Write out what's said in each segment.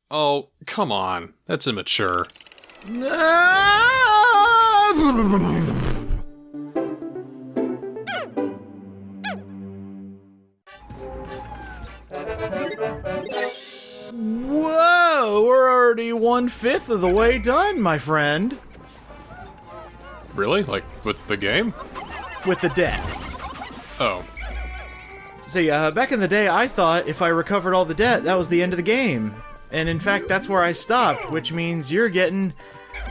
Oh, come on. That's immature. Whoa, we're already 1/5 of the way done, my friend. Really? Like, with the game? With the debt. Oh. See, back in the day, I thought if I recovered all the debt, that was the end of the game. And in fact, that's where I stopped, which means you're getting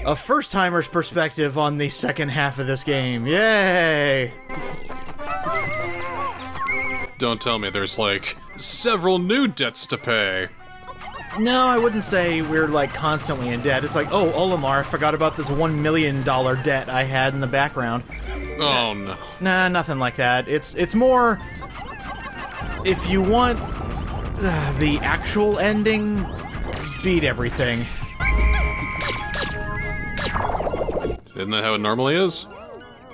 a first-timer's perspective on the second half of this game. Yay! Don't tell me there's, like, several new debts to pay. No, I wouldn't say we're, like, constantly in debt. It's like, oh, Olimar, I forgot about this $1 million debt I had in the background. Oh, no. Nah, nothing like that. It's more... If you want the actual ending, beat everything. Isn't that how it normally is?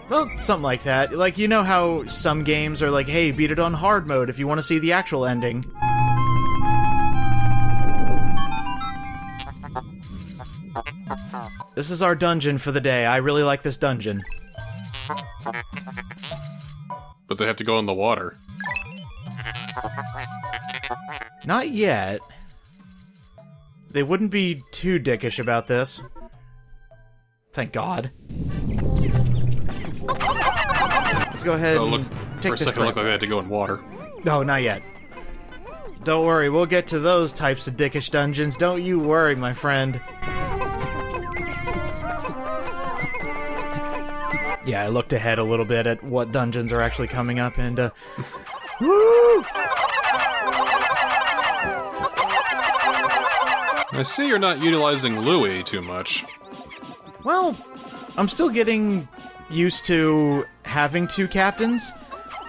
Well, something like that. Like, you know how some games are like, hey, beat it on hard mode if you want to see the actual ending. This is our dungeon for the day. I really like this dungeon. But they have to go in the water. Not yet. They wouldn't be too dickish about this. Thank God. Let's go ahead and take for a this second, it looked trip. like they had to go in water. No, not yet. Don't worry, we'll get to those types of dickish dungeons. Don't you worry, my friend. Yeah, I looked ahead a little bit at what dungeons are actually coming up, and, woo! I see you're not utilizing Louis too much. Well, I'm still getting used to having two captains.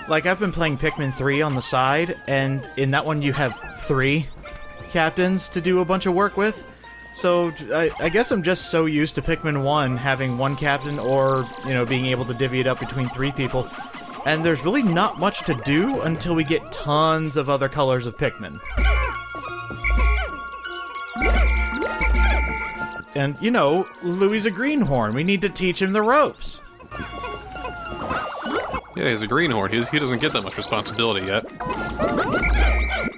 Like, I've been playing Pikmin 3 on the side, and in that one you have 3 captains to do a bunch of work with. So, I guess I'm just so used to Pikmin 1 having one captain or, you know, being able to divvy it up between 3 people. And there's really not much to do until we get tons of other colors of Pikmin. And, you know, Louis a greenhorn. We need to teach him the ropes. Yeah, he's a greenhorn. He doesn't get that much responsibility yet.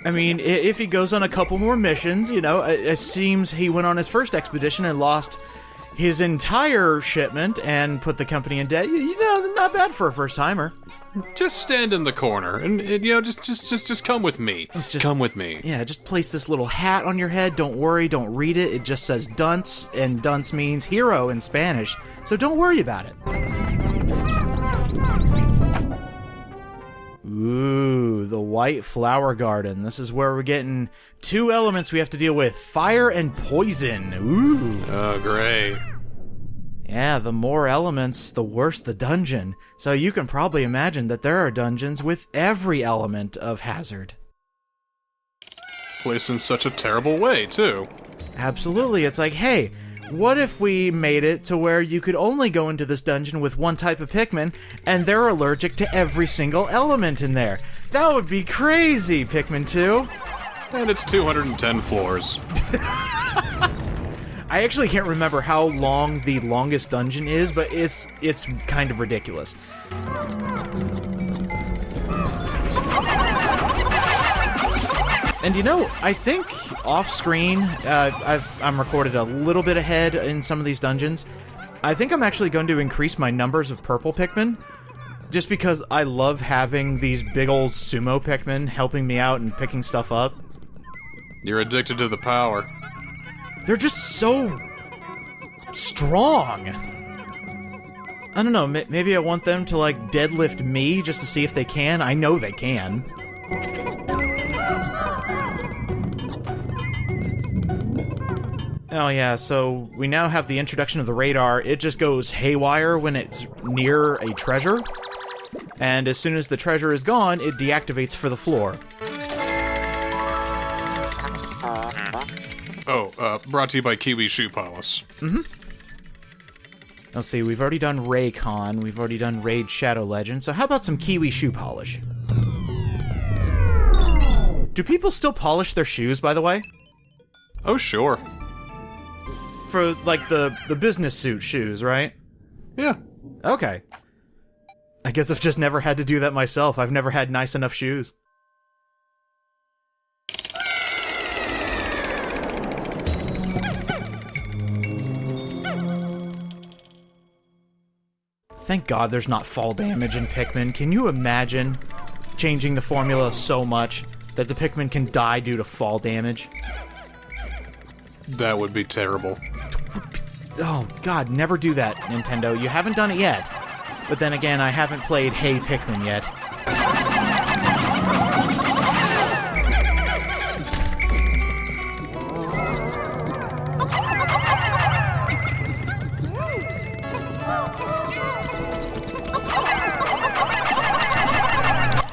I mean, if he goes on a couple more missions, you know, it seems he went on his first expedition and lost his entire shipment and put the company in debt. You know, not bad for a first-timer. Just stand in the corner and you know, just come with me. Come with me. Yeah, just place this little hat on your head. Don't worry, don't read it. It just says dunce, and dunce means hero in Spanish. So don't worry about it. Ooh, the White Flower Garden. This is where we're getting 2 elements we have to deal with. Fire and poison. Ooh. Oh, great. Yeah, the more elements, the worse the dungeon. So you can probably imagine that there are dungeons with every element of hazard. Placed in such a terrible way, too. Absolutely. It's like, hey, what if we made it to where you could only go into this dungeon with one type of Pikmin, and they're allergic to every single element in there? That would be crazy, Pikmin 2. And it's 210 floors. I actually can't remember how long the longest dungeon is, but it's kind of ridiculous. And you know, I think off-screen, I'm recorded a little bit ahead in some of these dungeons. I think I'm actually going to increase my numbers of purple Pikmin, just because I love having these big old sumo Pikmin helping me out and picking stuff up. You're addicted to the power. They're just so strong. I don't know, maybe I want them to, like, deadlift me just to see if they can. I know they can. Oh yeah, so we now have the introduction of the radar. It just goes haywire when it's near a treasure. And as soon as the treasure is gone, it deactivates for the floor. Oh, brought to you by Kiwi Shoe Polish. Mm-hmm. Let's see, we've already done Raycon, we've already done Raid Shadow Legend, so how about some Kiwi Shoe Polish? Do people still polish their shoes, by the way? Oh, sure. For, like, the business suit shoes, right? Yeah. Okay. I guess I've just never had to do that myself. I've never had nice enough shoes. Thank God there's not fall damage in Pikmin. Can you imagine changing the formula so much that the Pikmin can die due to fall damage? That would be terrible. Oh, God, never do that, Nintendo. You haven't done it yet. But then again, I haven't played Hey Pikmin yet.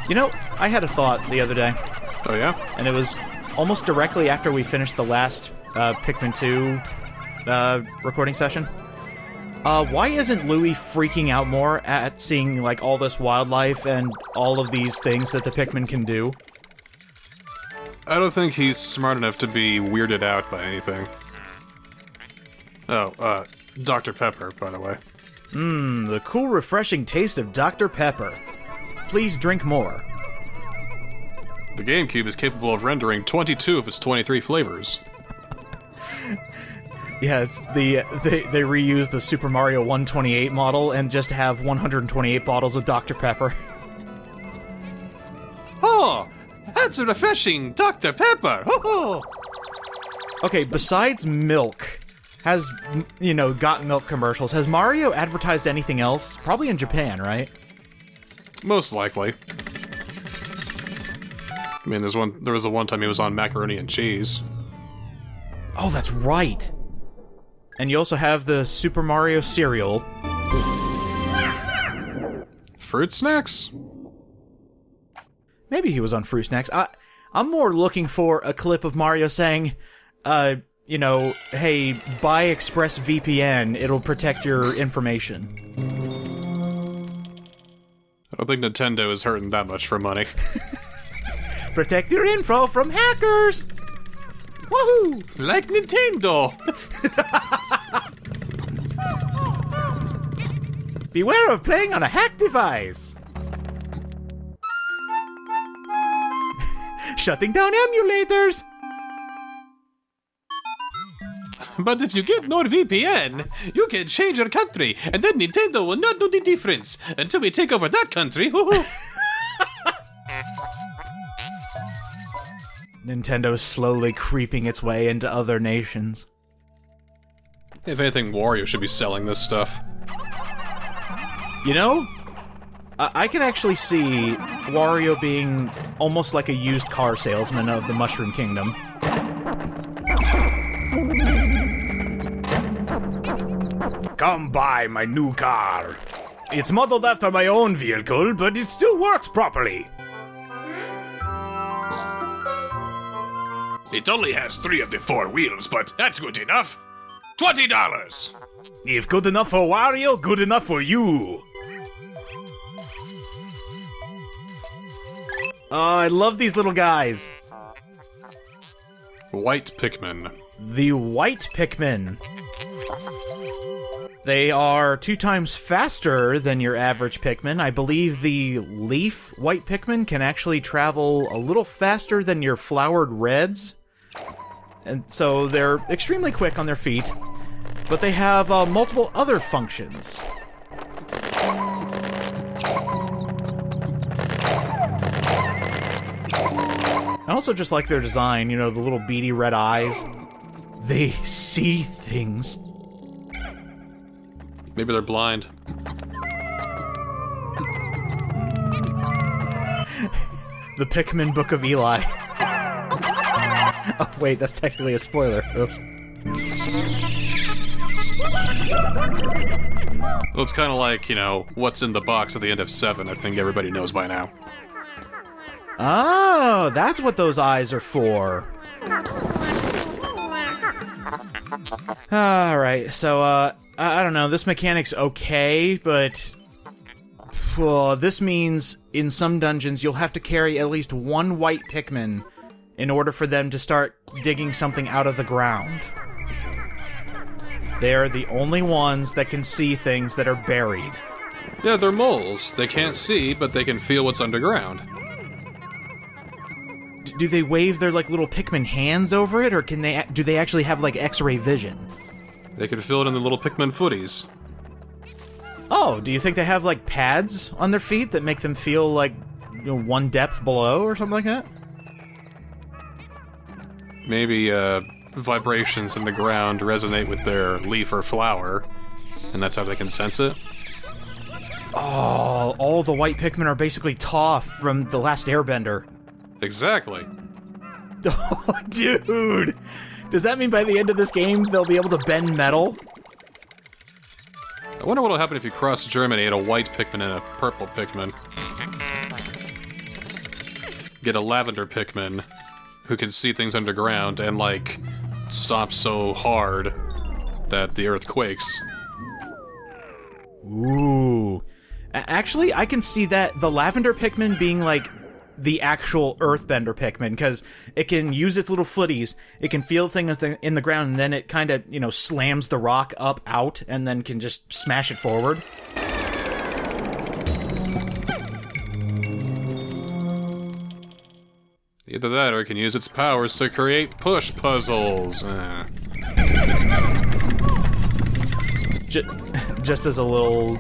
You know, I had a thought the other day. Oh, yeah? And it was almost directly after we finished the last Pikmin 2 recording session. Why isn't Louie freaking out more at seeing, like, all this wildlife and all of these things that the Pikmin can do? I don't think he's smart enough to be weirded out by anything. Oh, Dr. Pepper, by the way. The cool, refreshing taste of Dr. Pepper. Please drink more. The GameCube is capable of rendering 22 of its 23 flavors. Yeah, it's they reuse the Super Mario 128 model and just have 128 bottles of Dr. Pepper. Oh, that's a refreshing Dr. Pepper! Oh. Okay, besides milk, has, you know, got milk commercials, has Mario advertised anything else? Probably in Japan, right? Most likely. I mean, there was a one time he was on macaroni and cheese. Oh, that's right. And you also have the Super Mario cereal. Fruit snacks? Maybe he was on Fruit Snacks. I'm more looking for a clip of Mario saying, you know, hey, buy ExpressVPN, it'll protect your information. I don't think Nintendo is hurting that much for money. Protect your info from hackers! Woohoo! Like Nintendo! Beware of playing on a hacked device! Shutting down emulators! But if you get NordVPN, you can change your country, and then Nintendo will not know the difference until we take over that country. Nintendo's slowly creeping its way into other nations. If anything, Wario should be selling this stuff. You know, I can actually see Wario being almost like a used car salesman of the Mushroom Kingdom. Come buy my new car. It's modeled after my own vehicle, but it still works properly. It only has 3 of the 4 wheels, but that's good enough. $20! If good enough for Wario, good enough for you. Oh, I love these little guys. White Pikmin. The white Pikmin. They are 2 times faster than your average Pikmin. I believe the leaf white Pikmin can actually travel a little faster than your flowered reds. And so they're extremely quick on their feet. But they have multiple other functions. I also just like their design, you know, the little beady red eyes. They see things. Maybe they're blind. The Pikmin Book of Eli. Oh, wait, that's technically a spoiler. Oops. Well, it's kind of like, you know, what's in the box at the end of 7, I think everybody knows by now. Oh, that's what those eyes are for. Alright, so, I don't know, this mechanic's okay, but... this means in some dungeons you'll have to carry at least 1 white Pikmin in order for them to start digging something out of the ground. They are the only ones that can see things that are buried. Yeah, they're moles. They can't see, but they can feel what's underground. Do they wave their, like, little Pikmin hands over it, or do they actually have, like, X-ray vision? They can feel it in the little Pikmin footies. Oh, do you think they have, like, pads on their feet that make them feel, like, one depth below or something like that? Maybe, vibrations in the ground resonate with their leaf or flower, and that's how they can sense it. Oh, all the white Pikmin are basically Toph from The Last Airbender. Exactly. Oh, dude! Does that mean by the end of this game they'll be able to bend metal? I wonder what'll happen if you cross-germinate a white Pikmin and a purple Pikmin. Get a lavender Pikmin who can see things underground and, like, stomp so hard that the earth quakes. Ooh. Actually, I can see that the lavender Pikmin being, like, the actual earthbender Pikmin, because it can use its little footies, it can feel things in the ground, and then it kind of, slams the rock up out, and then can just smash it forward. Either that, or it can use its powers to create push puzzles. Just as a little,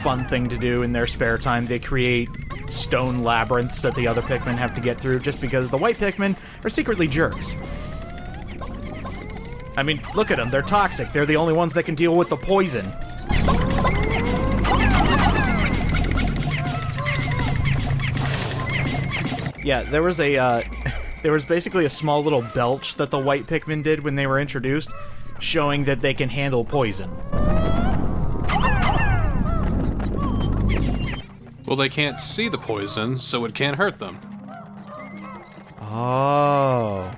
fun thing to do in their spare time, they create stone labyrinths that the other Pikmin have to get through, just because the white Pikmin are secretly jerks. I mean, look at them, they're toxic. They're the only ones that can deal with the poison. Yeah, there was basically a small little belch that the white Pikmin did when they were introduced, showing that they can handle poison. Well, they can't see the poison, so it can't hurt them. Oh.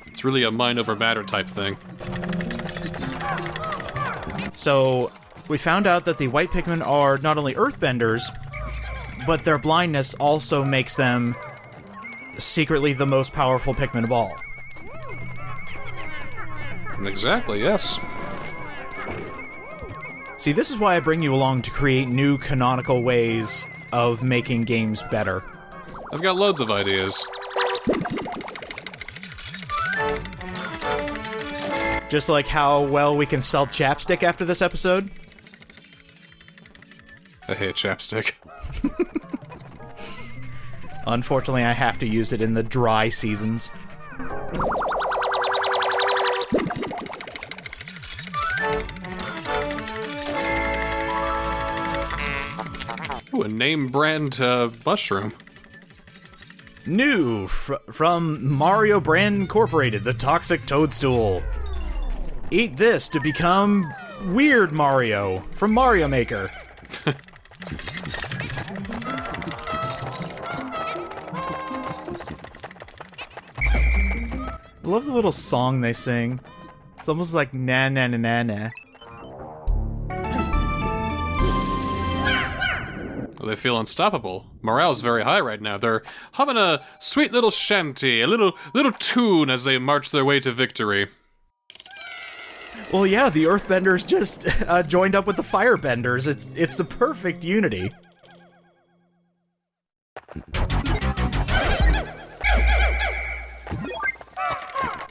It's really a mind over matter type thing. So, we found out that the white Pikmin are not only earthbenders, but their blindness also makes them secretly the most powerful Pikmin of all. Exactly, yes. See, this is why I bring you along to create new canonical ways of making games better. I've got loads of ideas. Just like how well we can sell chapstick after this episode. I hate chapstick. Unfortunately, I have to use it in the dry seasons. Ooh, a name brand mushroom. New from Mario Brand Incorporated, the Toxic Toadstool. Eat this to become Weird Mario from Mario Maker. I love the little song they sing. It's almost like na na na na na. Well, they feel unstoppable. Morale's very high right now. They're humming a sweet little shanty, a little tune as they march their way to victory. Well, yeah, the Earthbenders just joined up with the Firebenders. It's the perfect unity.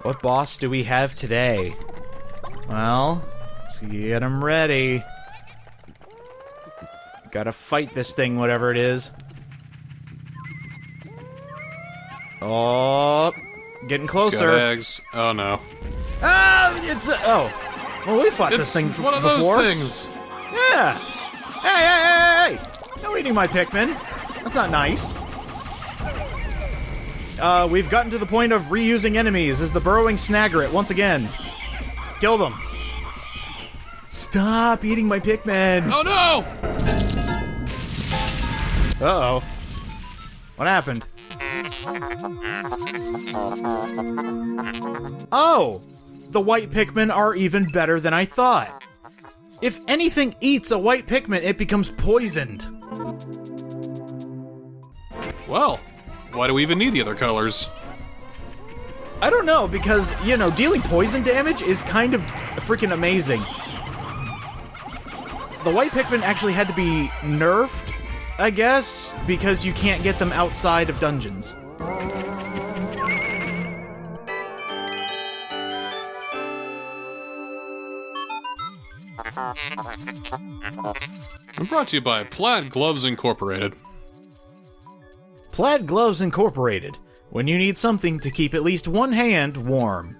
What boss do we have today? Well, let's get him ready. Gotta fight this thing, whatever it is. Oh, getting closer. It's got eggs. Oh no. Ah, oh. Well, we fought this thing before. It's one of those things. Yeah. Hey! No eating my Pikmin. That's not nice. We've gotten to the point of reusing enemies as the burrowing Snaggerit once again. Kill them. Stop eating my Pikmin. Oh no! Uh-oh. What happened? Oh! The white Pikmin are even better than I thought. If anything eats a white Pikmin, it becomes poisoned. Well, Why do we even need the other colors? I don't know, because, you know, dealing poison damage is kind of freaking amazing. The white Pikmin actually had to be nerfed, I guess, because you can't get them outside of dungeons. I'm brought to you by Plaid Gloves Incorporated. Plaid Gloves Incorporated, when you need something to keep at least one hand warm.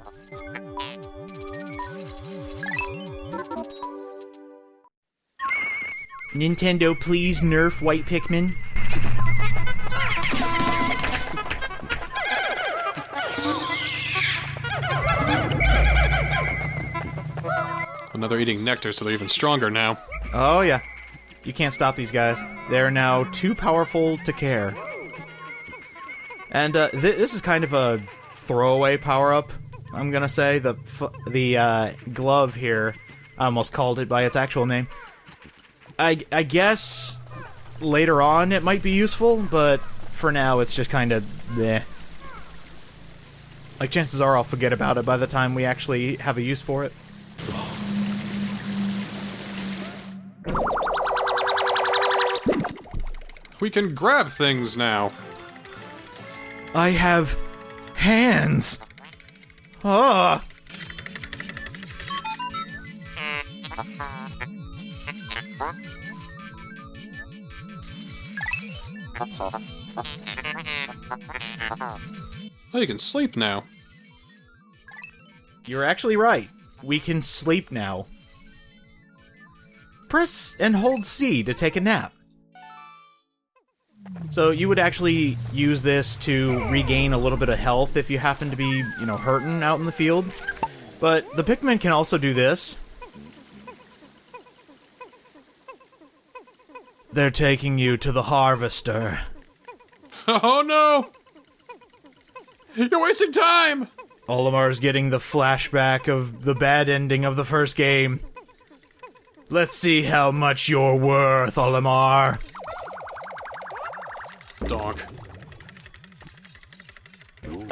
Nintendo, please nerf white Pikmin. Well, they're eating nectar, so they're even stronger now. Oh yeah. You can't stop these guys. They're now too powerful to care. And this is kind of a throwaway power-up, I'm gonna say. The glove here, I almost called it by its actual name. I guess later on it might be useful, but for now it's just kind of bleh. Like, chances are I'll forget about it by the time we actually have a use for it. We can grab things now. I have hands. Ah. Oh, you can sleep now. You're actually right. We can sleep now. Press and hold C to take a nap. So you would actually use this to regain a little bit of health if you happen to be, you know, hurting out in the field. But the Pikmin can also do this. They're taking you to the harvester. Oh no! You're wasting time! Olimar's getting the flashback of the bad ending of the first game. Let's see how much you're worth, Olimar. Donk.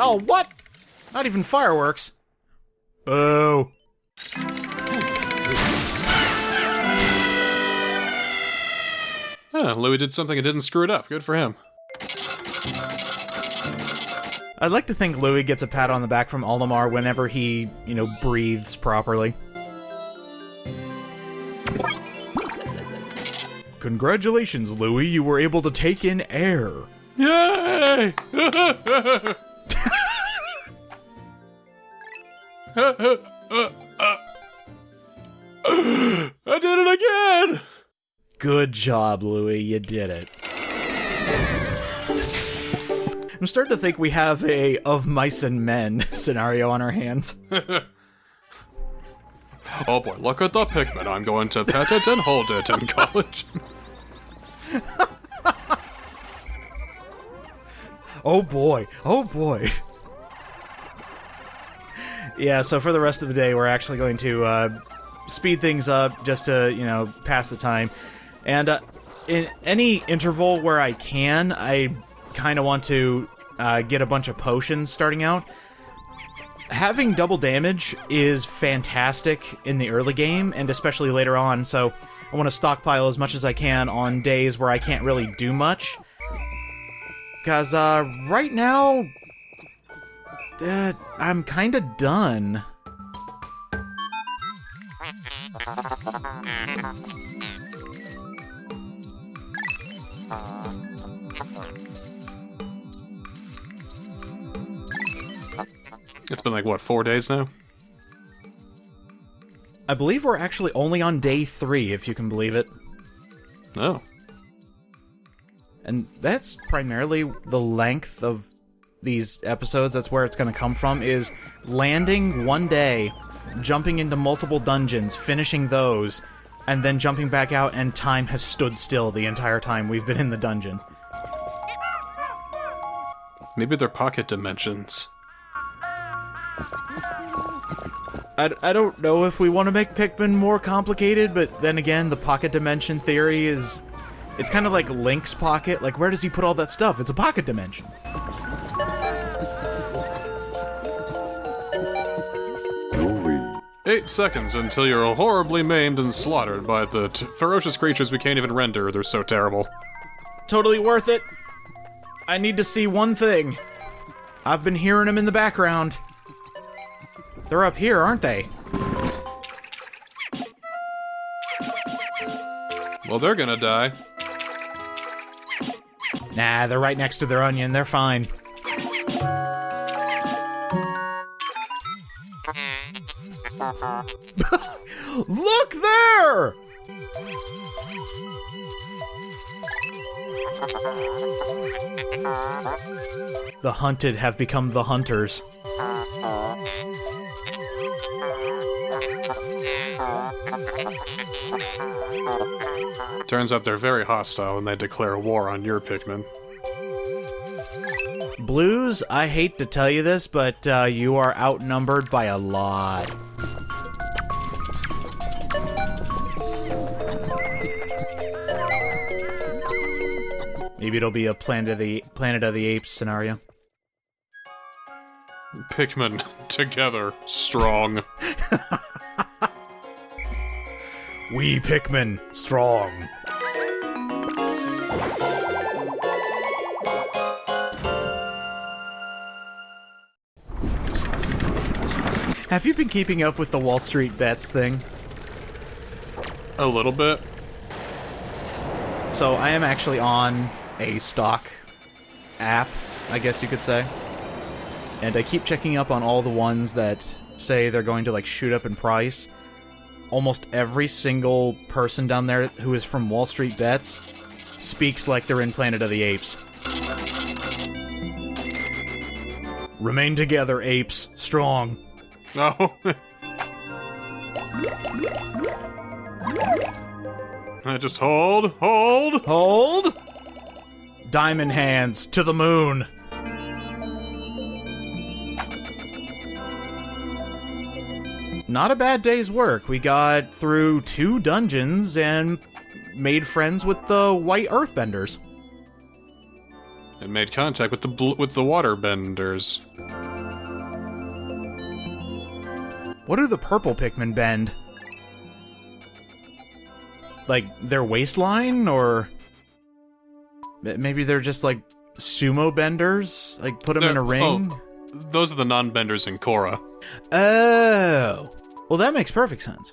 Oh, what? Not even fireworks. Boo. Louis did something and didn't screw it up. Good for him. I'd like to think Louis gets a pat on the back from Olimar whenever he, you know, breathes properly. Congratulations, Louis, you were able to take in air. Yay! I did it again! Good job, Louis, you did it. I'm starting to think we have a Of Mice and Men scenario on our hands. Oh boy, look at the Pikmin. I'm going to pet it and hold it in college. Oh boy, oh boy. Yeah, so for the rest of the day, we're actually going to speed things up just to, you know, pass the time. And in any interval where I can, I kind of want to get a bunch of potions starting out. Having double damage is fantastic in the early game, and especially later on, so I want to stockpile as much as I can on days where I can't really do much. Because right now, I'm kind of done. It's been like, what, 4 days now? I believe we're actually only on day 3, if you can believe it. No. And that's primarily the length of these episodes. That's where it's going to come from, is landing one day, jumping into multiple dungeons, finishing those, and then jumping back out, and time has stood still the entire time we've been in the dungeon. Maybe they're pocket dimensions. I don't know if we want to make Pikmin more complicated, but then again, the pocket dimension theory is... It's kind of like Link's pocket. Like, where does he put all that stuff? It's a pocket dimension. 8 seconds until you're horribly maimed and slaughtered by the ferocious creatures we can't even render. They're so terrible. Totally worth it. I need to see one thing. I've been hearing them in the background. They're up here, aren't they? Well, they're gonna die. Nah, they're right next to their onion. They're fine. Look there! The hunted have become the hunters. Turns out they're very hostile and they declare war on your Pikmin. Blues, I hate to tell you this, but you are outnumbered by a lot. Maybe it'll be a Planet of the Apes scenario. Pikmin, together, strong. We Pikmin, strong. Have you been keeping up with the Wall Street Bets thing? A little bit. So I am actually on a stock app, I guess you could say. And I keep checking up on all the ones that say they're going to, like, shoot up in price. Almost every single person down there who is from Wall Street Bets speaks like they're in Planet of the Apes. Remain together, apes. Strong. Oh. Just hold. Hold! Diamond hands to the moon. Not a bad day's work. We got through 2 dungeons and made friends with the white earthbenders. And made contact with the waterbenders. What do the purple Pikmin bend? Like, their waistline, or maybe they're just like sumo benders? Like, put them in a ring? Oh, those are the non-benders in Korra. Oh. Well, that makes perfect sense.